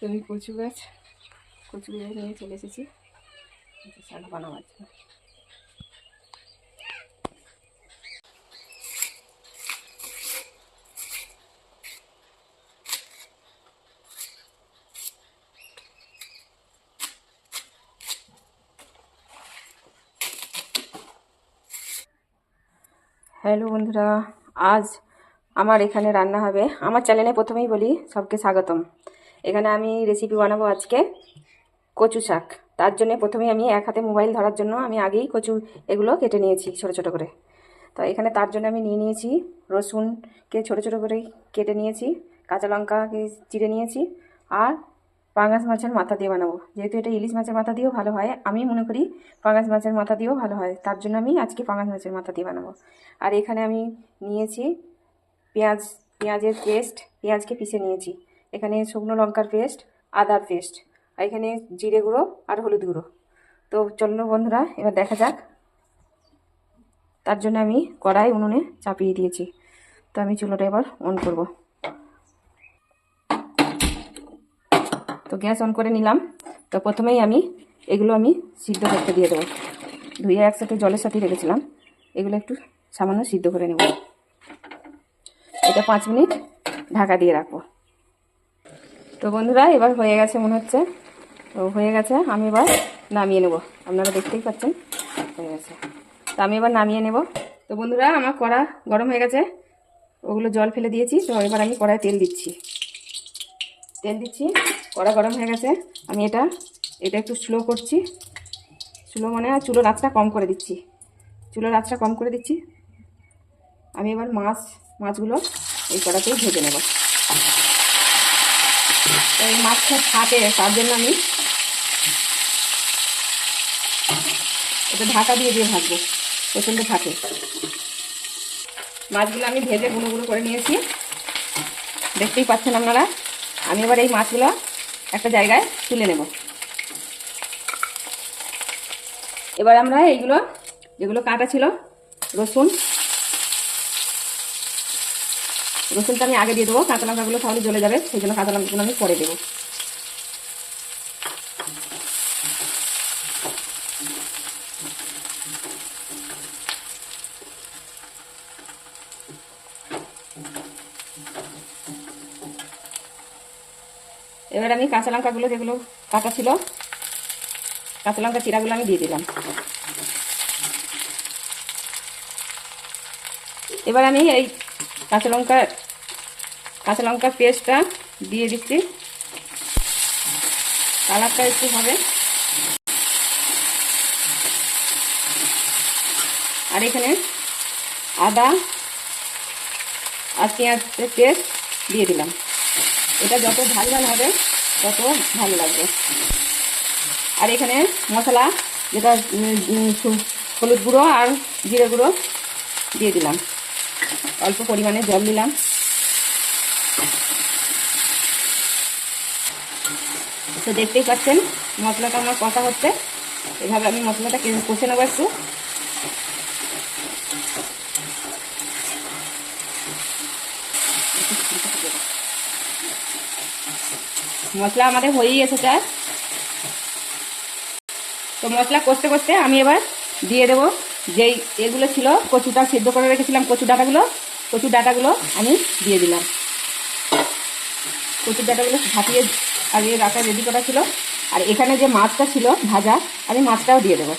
আমি কচু গাছ নিয়ে চলে এসেছি শাক বানাবার জন্য। হ্যালো বন্ধুরা, আজ আমার এখানে রান্না হবে। আমার চ্যানেলে প্রথমেই বলি সবকে স্বাগতম। এখানে আমি রেসিপি বানাবো আজকে কচু শাক। তার জন্য প্রথমেই আমি এক হাতে মোবাইল ধরার জন্য আমি আগেই কচু এগুলো কেটে নিয়েছি ছোট ছোট করে। তো এখানে তার জন্য আমি নিয়ে নিয়েছি রসুনকে ছোট ছোট করে কেটে নিয়েছি, কাঁচা লঙ্কাকে চিড়ে নিয়েছি, আর পাঙাশ মাছের মাথা দিয়ে বানাবো। যেহেতু এটা ইলিশ মাছের মাথা দিয়েও ভালো হয়, আমি মনে করি পাঙাশ মাছের মাথা দিয়েও ভালো হয়, তার জন্য আমি আজকে পাঙাশ মাছের মাথা দিয়ে বানাবো। আর এখানে আমি নিয়েছি পেঁয়াজের পেস্ট, পেঁয়াজকে পিষে নিয়েছি। এখানে শুকনো লঙ্কার পেস্ট, আদার পেস্ট, আর এখানে জিরে গুঁড়ো আর হলুদ গুঁড়ো। তো চলো বন্ধুরা, এবার দেখা যাক। তার জন্য আমি কড়াই উনুনে চাপিয়ে দিয়েছি। তো আমি চুলোটা এবার অন করব। তো গ্যাস অন করে নিলাম। তো প্রথমেই এগুলো আমি সিদ্ধ করতে দিয়ে দেবো। ধুয়ে একসাথে জলের সাথে রেখেছিলাম, এগুলো একটু সামান্য সিদ্ধ করে নেব। এটা 5 মিনিট ঢাকা দিয়ে রাখবো। তো বন্ধুরা, এবার হয়ে গেছে মনে হচ্ছে। তো হয়ে গেছে, আমি এবার নামিয়ে নেব। আপনারা দেখতেই পাচ্ছেন হয়ে গেছে। তো আমি এবার নামিয়ে নেব। তো বন্ধুরা, আমার কড়া গরম হয়ে গেছে, ওগুলো জল ফেলে দিয়েছি। তো এবার আমি কড়ায় তেল দিচ্ছি। কড়া গরম হয়ে গেছে। আমি এটা একটু স্লো করছি। স্লো মানে চুলোর আঁচটা কম করে দিচ্ছি। আমি এবার মাছগুলো এই কড়াতেই ভেজে নেব। তো এই মাছটা থাকে, তার জন্য আমি এটা ঢাকা দিয়ে ভাজবো। প্রচণ্ড থাকে। মাছগুলো আমি ভেজে গুঁড়ো গুঁড়ো করে নিয়েছি, দেখতেই পাচ্ছেন আপনারা। আমি এবার এই মাছগুলো একটা জায়গায় তুলে নেব। এবার আমরা এইগুলো যেগুলো কাটা ছিল, রসুনটা আমি আগে দিয়ে দেবো। কাঁচা লঙ্কাগুলো তাহলে জ্বলে যাবে, সেই জন্য কাঁচা লঙ্কাগুলো আমি পরে দেবো। এবার আমি কাঁচা লঙ্কাগুলো যেগুলো কাটা ছিল, কাঁচা লঙ্কা চিরাগুলো আমি দিয়ে দিলাম। এবার আমি এই কাঁচা লঙ্কার পেস্টটা দিয়ে দিচ্ছি। কালারটা একটু হবে। আর এখানে আদা আর পেঁয়াজের পেস্ট দিয়ে দিলাম। এটা যত ঝাল হবে তত ভালো লাগবে। আর এখানে মশলা, যেটা হলুদ গুঁড়ো আর জিরে গুঁড়ো দিয়ে দিলাম। অল্প পরিমাণে জল দিলাম। তো দেখতেই পাচ্ছেন মশলাটা আমার কষা হচ্ছে। এভাবে আমি মশলাটা কষে নেবো একটু। মশলা আমাদের হয়েই এসেছে। তো মশলা কষতে কষতে আমি এবার দিয়ে দেবো যেই এগুলো ছিল, কচুটা সিদ্ধ করে রেখেছিলাম, কচুর ডাঁটাগুলো আমি দিয়ে দিলাম। কচুর ডাঁটাগুলো ভাপিয়ে আগে রাখা রেডি করা ছিল। আর এখানে যে মাছটা ছিল ভাজা, আমি মাছটাও দিয়ে দেবো।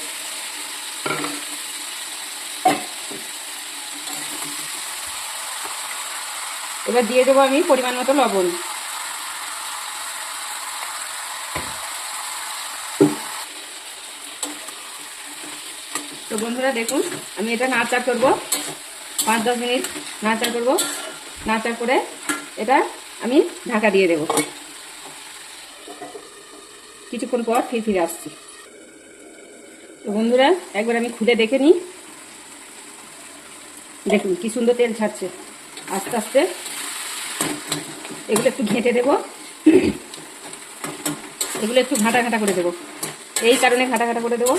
এবার দিয়ে দেবো আমি পরিমাণ মতো লবণ। তো বন্ধুরা দেখুন, আমি এটা নাড়াচাড়া করব 5-10 মিনিট। নাড়াচাড়া করে এটা আমি ঢাকা দিয়ে দেব। কিছুক্ষণ পর ফিরে আসছি। তো বন্ধুরা, একবার আমি খুলে দেখে নিই। দেখুন কি সুন্দর তেল ছাড়ছে আস্তে আস্তে। এগুলো একটু ঘেঁটে দেবো, এগুলো একটু ঘাঁটা ঘাঁটা করে দেবো। এই কারণে ঘাঁটা ঘাঁটা করে দেবো,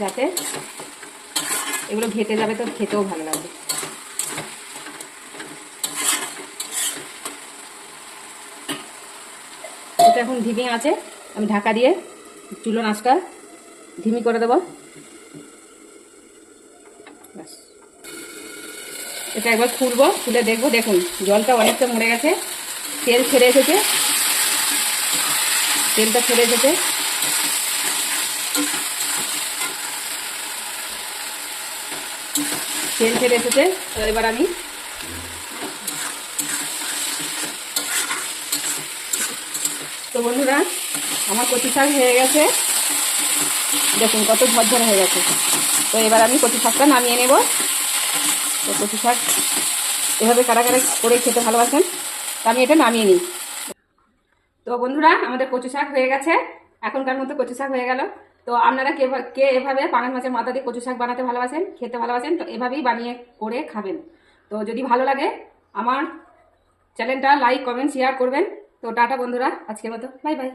যাতে এগুলো ঘেঁটে যাবে, তো খেতেও ভালো লাগবে। গ্যাসটা এখন ধিমি আছে, আমি ঢাকা দিয়ে চুলো আঁচটা ধিমি করে দেবো। ব্যাস, এটা একবার খুলবো, খুলে দেখবো। দেখুন জলটা অনেকটা মরে গেছে, তেল ছেড়ে এসেছে, তেলটা ছেড়ে এসেছে। তেল ছেড়ে এসেছে। তো এবার আমি তো বন্ধুরা আমার কচু শাক হয়ে গেছে, দেখুন কত ঝরঝরে হয়ে গেছে। তো এবার আমি কচু শাকটা নামিয়ে নেব। তো কচু শাক এভাবে কারা কারা করে খেতে ভালোবাসেন, তো আমি এটা নামিয়ে নিই। তো বন্ধুরা আমাদের কচু শাক হয়ে গেছে, এখনকার মতো কচু শাক হয়ে গেল। তো আপনারা কে কে এভাবে পাঙাশ মাছের মাথা দিয়ে কচু শাক বানাতে ভালোবাসেন, খেতে ভালোবাসেন, তো এভাবেই বানিয়ে করে খাবেন। তো যদি ভালো লাগে আমার চ্যানেলটা লাইক কমেন্ট শেয়ার করবেন। তো টাটা বন্ধুরা, আজকের মতো বাই বাই।